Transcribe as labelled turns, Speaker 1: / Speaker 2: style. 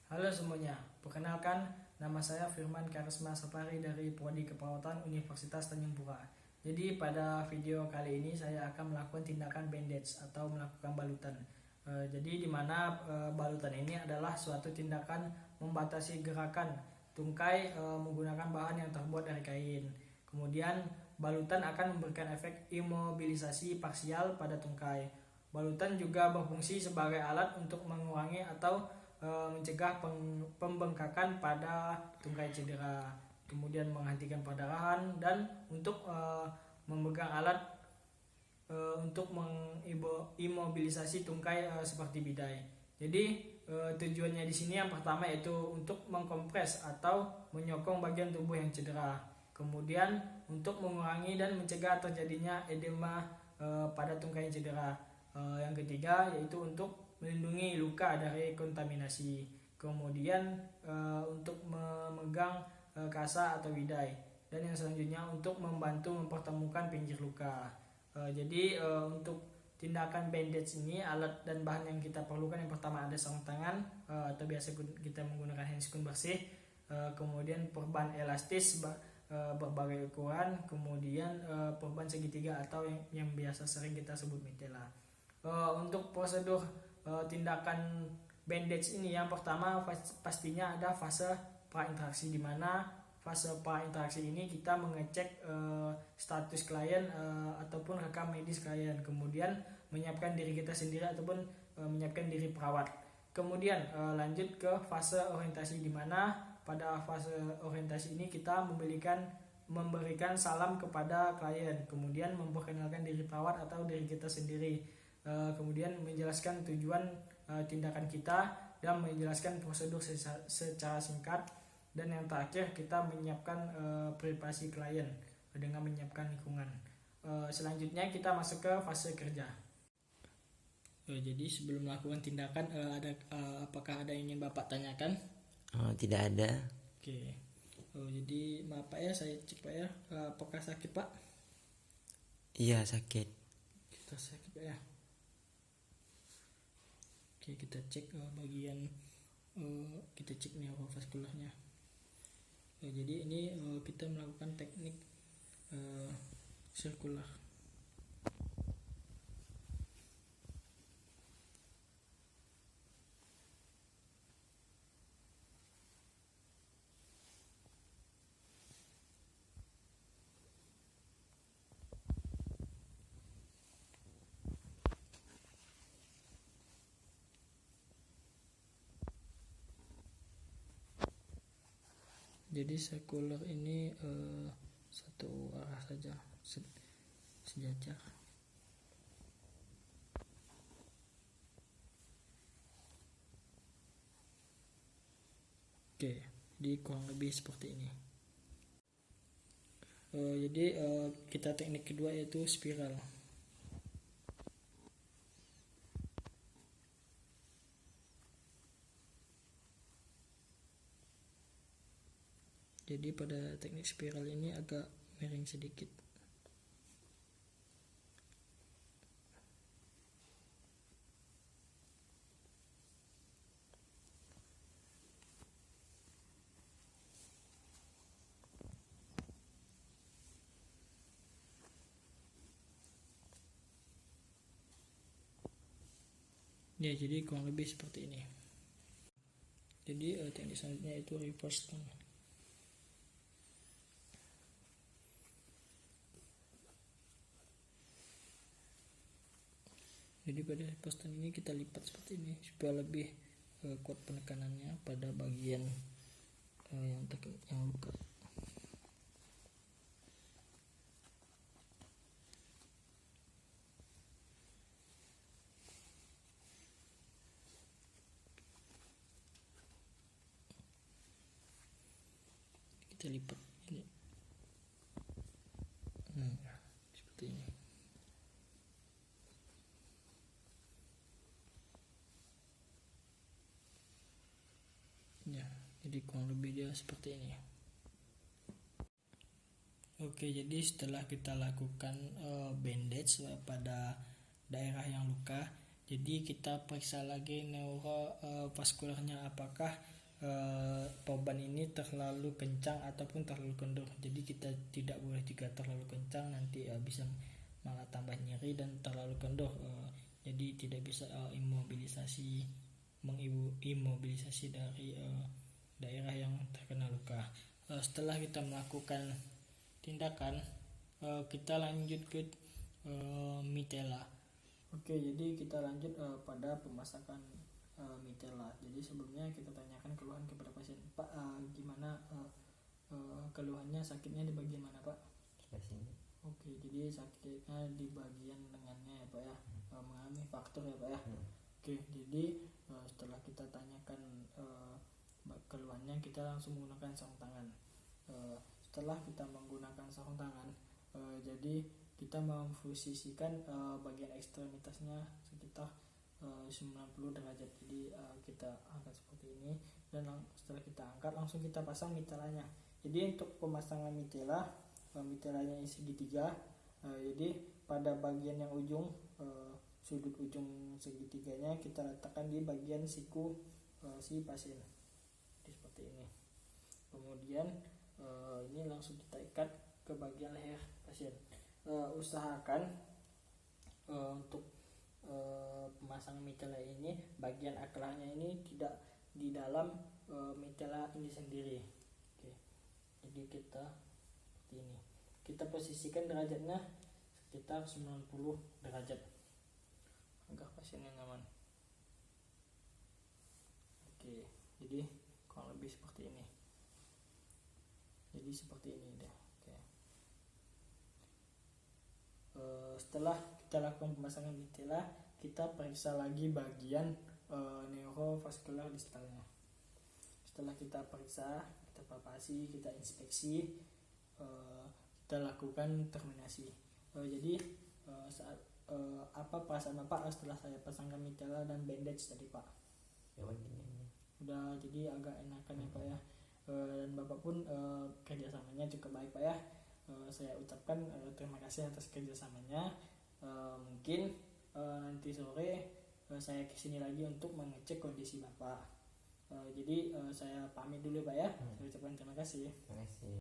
Speaker 1: Halo semuanya, perkenalkan nama saya Firman Karisma Sapari dari Prodi Keperawatan Universitas Tanjung Pura. Jadi pada video kali ini saya akan melakukan tindakan bandage atau melakukan balutan. Jadi di mana balutan ini adalah suatu tindakan membatasi gerakan tungkai menggunakan bahan yang terbuat dari kain. Kemudian balutan akan memberikan efek imobilisasi parsial pada tungkai. Balutan juga berfungsi sebagai alat untuk mengurangi atau mencegah pembengkakan pada tungkai cedera, kemudian menghentikan perdarahan dan untuk memegang alat untuk mengimobilisasi tungkai seperti bidai. Jadi tujuannya di sini yang pertama yaitu untuk mengkompres atau menyokong bagian tubuh yang cedera. Kemudian untuk mengurangi dan mencegah terjadinya edema pada tungkai yang cedera. Yang ketiga yaitu untuk melindungi luka dari kontaminasi. Kemudian untuk memegang kasa atau bidai. Dan yang selanjutnya untuk membantu mempertemukan pinggir luka. Jadi untuk tindakan bandage ini alat dan bahan yang kita perlukan yang pertama ada sarung tangan atau biasa kita menggunakan handscoon bersih. Kemudian perban elastis berbagai ukuran, kemudian perban segitiga atau yang biasa sering kita sebut mitela. Untuk prosedur tindakan bandage ini yang pertama pastinya ada fase prainteraksi, di mana fase prainteraksi ini kita mengecek status klien ataupun rekam medis klien, kemudian menyiapkan diri kita sendiri ataupun menyiapkan diri perawat. Kemudian lanjut ke fase orientasi, di mana pada fase orientasi ini kita memberikan salam kepada klien, kemudian memperkenalkan diri perawat atau diri kita sendiri, kemudian menjelaskan tujuan tindakan kita dan menjelaskan prosedur secara singkat, dan yang terakhir kita menyiapkan privasi klien dengan menyiapkan lingkungan. Selanjutnya kita masuk ke fase kerja. Jadi sebelum melakukan tindakan apakah ada yang ingin Bapak tanyakan?
Speaker 2: Tidak ada.
Speaker 1: Oke. Jadi maaf Pak ya, saya cek Pak ya, apakah sakit Pak?
Speaker 2: Iya, sakit.
Speaker 1: Kita sakit Pak ya. Oke, kita cek bagian kita cek neurovaskularnya. Jadi ini kita melakukan teknik sirkular. Jadi sirkular ini satu arah saja, sejajar. Oke, jadi kurang lebih seperti ini. Jadi kita teknik kedua yaitu spiral. Jadi pada teknik spiral ini agak miring sedikit. Ya, jadi kurang lebih seperti ini. Jadi teknik selanjutnya itu reverse turn. Jadi pada reverse turn ini kita lipat seperti ini supaya lebih kuat penekanannya pada bagian yang luka. Kita lipat ini. Seperti ini. Ya, jadi kurang lebih dia seperti ini. Oke, jadi setelah kita lakukan bandage pada daerah yang luka, jadi kita periksa lagi neurovaskularnya apakah Poban ini terlalu kencang ataupun terlalu kendor. Jadi kita tidak boleh juga terlalu kencang, nanti bisa malah tambah nyeri, dan terlalu kendor jadi tidak bisa mengimobilisasi dari daerah yang terkena luka. Setelah kita melakukan tindakan, kita lanjut ke mitela. Oke, jadi kita lanjut pada pemasakan mitela. Jadi sebelumnya kita tanyakan keluhan kepada pasien. Pak, gimana keluhannya, sakitnya di bagian mana, Pak?
Speaker 2: Sebelah sini.
Speaker 1: Oke, jadi sakitnya di bagian lengannya ya, Pak ya. Mengalami faktur ya, Pak ya. Oke, jadi setelah kita tanyakan keluhannya, kita langsung menggunakan sarung tangan. Setelah kita menggunakan sarung tangan, jadi kita memposisikan bagian ekstremitasnya sekitar 90 derajat. Jadi kita angkat seperti ini, dan setelah kita angkat langsung kita pasang mitelanya. Jadi untuk pemasangan mitelanya ini segitiga. Jadi pada bagian yang ujung, sudut ujung segitiganya kita letakkan di bagian siku si pasien. Jadi seperti ini. Kemudian ini langsung kita ikat ke bagian leher pasien. Usahakan untuk pemasangan mitela ini, bagian akranya ini tidak di dalam mitela ini sendiri. Oke. Jadi kita seperti ini. Kita posisikan derajatnya sekitar 90 derajat agar pasiennya nyaman. Oke, jadi kurang lebih seperti ini. Jadi seperti ini deh. Oke. Setelah kita lakukan pemasangan mitela, kita periksa lagi bagian neurovaskular distalnya. Setelah kita periksa, kita palpasi, kita inspeksi, kita lakukan terminasi. Jadi saat apa perasaan Bapak setelah saya pasangkan mitela dan bandage tadi, Pak? Udah, jadi agak enakan ya, Pak ya. Dan Bapak pun kerjasamanya cukup baik, Pak ya. Saya ucapkan terima kasih atas kerjasamanya. Mungkin nanti sore saya kesini lagi untuk mengecek kondisi Bapak. Jadi saya pamit dulu, Pak ya. Saya ucapkan terima kasih.
Speaker 2: Terima kasih.